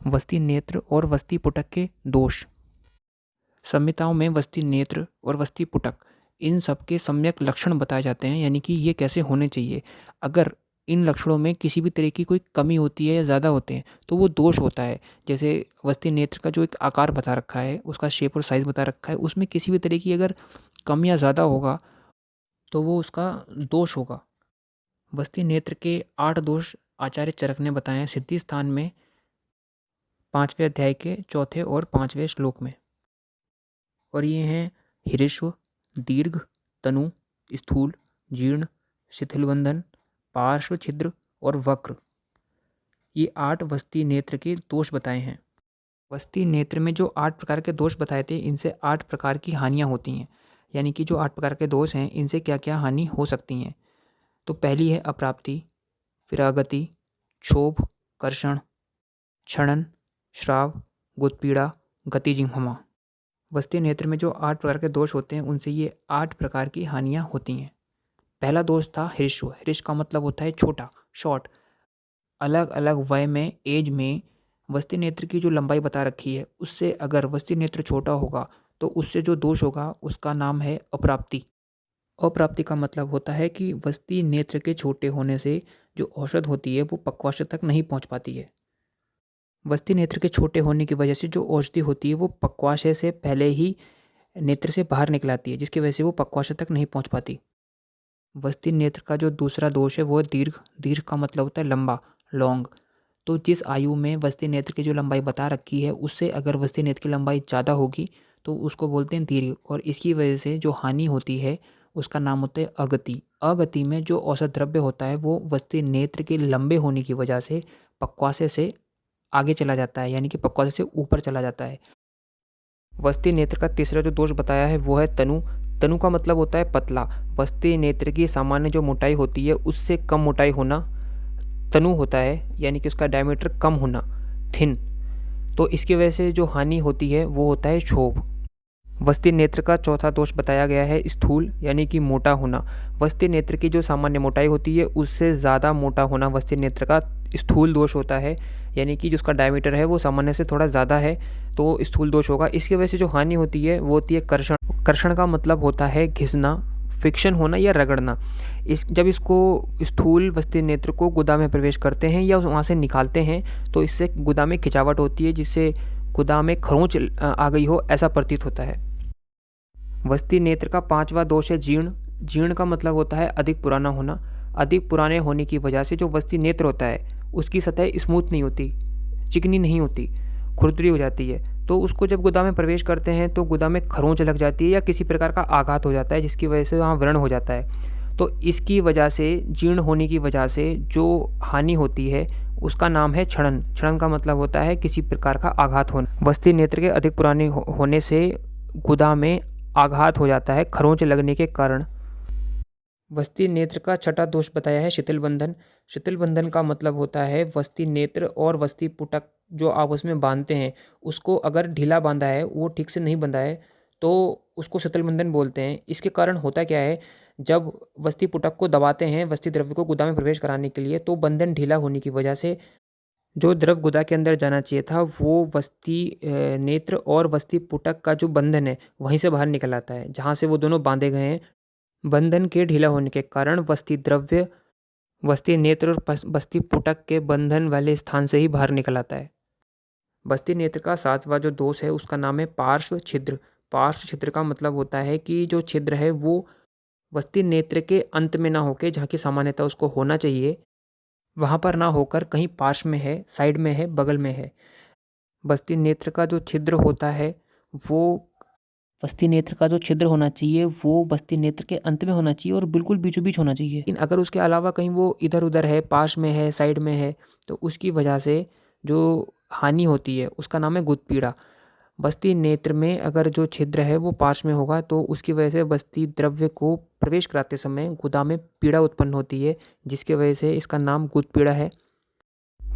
वस्ती नेत्र और वस्ती पुटक के दोष। संहिताओं में वस्ती नेत्र और वस्ती पुटक इन सब के सम्यक लक्षण बताए जाते हैं, यानी कि ये कैसे होने चाहिए। अगर इन लक्षणों में किसी भी तरह की कोई कमी होती है या ज़्यादा होते हैं तो वो दोष होता है। जैसे वस्ती नेत्र का जो एक आकार बता रखा है, उसका शेप और साइज़ बता रखा है, उसमें किसी भी तरह की अगर कम या ज़्यादा होगा तो वो उसका दोष होगा। वस्ती नेत्र के 8 दोष आचार्य चरक ने बताए हैं सिद्धि स्थान में 5वें अध्याय के 4 और 5वें श्लोक में। और ये हैं हिरिश्व, दीर्घ, तनु, स्थूल, जीर्ण, शिथिलबंधन, पार्श्व छिद्र और वक्र। ये 8 वस्ती नेत्र के दोष बताए हैं। वस्ती नेत्र में जो 8 प्रकार के दोष बताए थे, इनसे 8 प्रकार की हानियाँ होती हैं। यानी कि जो 8 प्रकार के दोष हैं, इनसे क्या क्या हानि हो सकती हैं। तो पहली है अप्राप्ति, फिर अगति, क्षोभ, कर्षण, क्षणन, श्राव, गुदपीड़ा, गतिजिह्वा। वस्ती नेत्र में जो 8 प्रकार के दोष होते हैं, उनसे ये 8 प्रकार की हानियाँ होती हैं। पहला दोष था हृष्व। हृष का मतलब होता है छोटा, शॉर्ट। अलग अलग वय में, एज में वस्ती नेत्र की जो लंबाई बता रखी है, उससे अगर वस्ती नेत्र छोटा होगा तो उससे जो दोष होगा उसका नाम है अप्राप्ति। अप्राप्ति का मतलब होता है कि वस्ती नेत्र के छोटे होने से जो औषध होती है वो पक्वाशय तक नहीं पहुंच पाती है। वस्ती नेत्र के छोटे होने की वजह से जो औषधि होती है वो पक्वाशय से पहले ही नेत्र से बाहर निकल आती है, जिसकी वजह से वो पक्वाशय तक नहीं पहुंच पाती। वस्ती नेत्र का जो दूसरा दोष है वो है दीर्घ। दीर्घ का मतलब होता है लंबा, लॉन्ग। तो जिस आयु में वस्ती नेत्र की जो लंबाई बता रखी है, उससे अगर वस्ती नेत्र की लंबाई ज़्यादा होगी तो उसको बोलते हैं दीर्घ। और इसकी वजह से जो हानि होती है उसका नाम होता है अगति। अगति में जो औसत द्रव्य होता है वो वस्ती नेत्र के लंबे होने की वजह से पक्वाशय से आगे चला जाता है, यानी कि पक्वाशय से ऊपर चला जाता है। वस्ती नेत्र का तीसरा जो दोष बताया है वो है तनु। तनु का मतलब होता है पतला। वस्ती नेत्र की सामान्य जो मोटाई होती है उससे कम मोटाई होना तनु होता है, यानी कि उसका डायमीटर कम होना, थिन। तो इसकी वजह से जो हानि होती है वो होता है क्षोभ। वस्ती नेत्र का चौथा दोष बताया गया है स्थूल, यानी कि मोटा होना। वस्ती नेत्र की जो सामान्य मोटाई होती है उससे ज़्यादा मोटा होना वस्ती नेत्र का स्थूल दोष होता है, यानी कि जो उसका डायमीटर है वो सामान्य से थोड़ा ज़्यादा है, तो स्थूल दोष होगा। इसकी वजह से जो हानि होती है वो होती है कर्षण। कर्षण का मतलब होता है घिसना, फ्रिक्शन होना या रगड़ना। जब इसको स्थूल वस्ती नेत्र को गुदा में प्रवेश करते हैं या वहाँ से निकालते हैं तो इससे गुदा में खिंचावट होती है, जिससे गुदा में खरोंच आ गई हो ऐसा प्रतीत होता है। वस्ती नेत्र का 5वां दोष है जीर्ण। जीर्ण का मतलब होता है अधिक पुराना होना। अधिक पुराने होने की वजह से जो वस्ती नेत्र होता है उसकी सतह स्मूथ नहीं होती, चिकनी नहीं होती, खुरदरी हो जाती है। तो उसको जब गुदा में प्रवेश करते हैं तो गुदा में खरोंच लग जाती है या किसी प्रकार का आघात हो जाता है, जिसकी वजह से वहाँ व्रण हो जाता है। तो इसकी वजह से, जीर्ण होने की वजह से जो हानि होती है उसका नाम है क्षणन। क्षणन का मतलब होता है किसी प्रकार का आघात होना। वस्ती नेत्र के अधिक पुराने होने से गुदा में आघात हो जाता है खरोंच लगने के कारण। वस्ती नेत्र का छठा दोष बताया है शिथिल बंधन। शिथिल बंधन का मतलब होता है वस्ती नेत्र और वस्ती पुटक जो आपस में बांधते हैं उसको अगर ढीला बांधा है, वो ठीक से नहीं बंधा है, तो उसको शिथिल बंधन बोलते हैं। इसके कारण होता क्या है, जब वस्ती पुटक को दबाते हैं वस्ती द्रव्य को गुदा में प्रवेश कराने के लिए, तो बंधन ढीला होने की वजह से जो द्रव गुदा के अंदर जाना चाहिए था वो वस्ती नेत्र और वस्ती पुटक का जो बंधन है वहीं से बाहर निकल आता है, जहाँ से वो दोनों बांधे गए हैं। बंधन के ढीला होने के कारण वस्ती द्रव्य वस्ती नेत्र और वस्ती पुटक के बंधन वाले स्थान से ही बाहर निकल आता है। वस्ती नेत्र का 7वां जो दोष है उसका नाम है पार्श्व छिद्र। पार्श्व छिद्र का मतलब होता है कि जो छिद्र है वो वस्ती नेत्र के अंत में ना होकर, जहाँ की सामान्यता उसको होना चाहिए, वहाँ पर ना होकर कहीं पार्श्व में है, साइड में है, बगल में है। वस्ती नेत्र का जो छिद्र होता है वो वस्ती नेत्र का जो छिद्र होना चाहिए वो वस्ती नेत्र के अंत में होना चाहिए और बिल्कुल बीचों बीच होना चाहिए। लेकिन अगर उसके अलावा कहीं वो इधर उधर है, पास में है, साइड में है, तो उसकी वजह से जो हानि होती है उसका नाम है गुदपीड़ा। वस्ती नेत्र में अगर जो छिद्र है वो पास में होगा तो उसकी वजह से वस्ती द्रव्य को प्रवेश कराते समय गुदा में पीड़ा उत्पन्न होती है, जिसकी वजह से इसका नाम गुदपीड़ा है।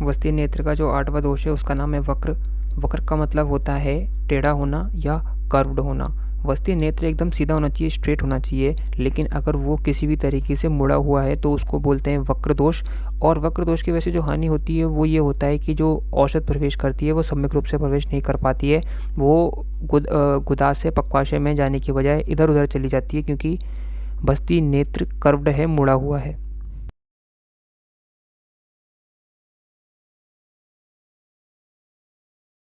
वस्ती नेत्र का जो 8वां दोष है उसका नाम है वक्र। वक्र का मतलब होता है टेढ़ा होना या कर्व्ड होना। वस्ती नेत्र एकदम सीधा होना चाहिए, स्ट्रेट होना चाहिए, लेकिन अगर वो किसी भी तरीके से मुड़ा हुआ है तो उसको बोलते हैं वक्र दोष। और वक्र दोष की वजह से जो हानि होती है वो ये होता है कि जो औषध प्रवेश करती है वो सम्यक रूप से प्रवेश नहीं कर पाती है, वो गुदाशय पक्वाशय में जाने की बजाय इधर उधर चली जाती है, क्योंकि वस्ती नेत्र कर्व्ड है, मुड़ा हुआ है।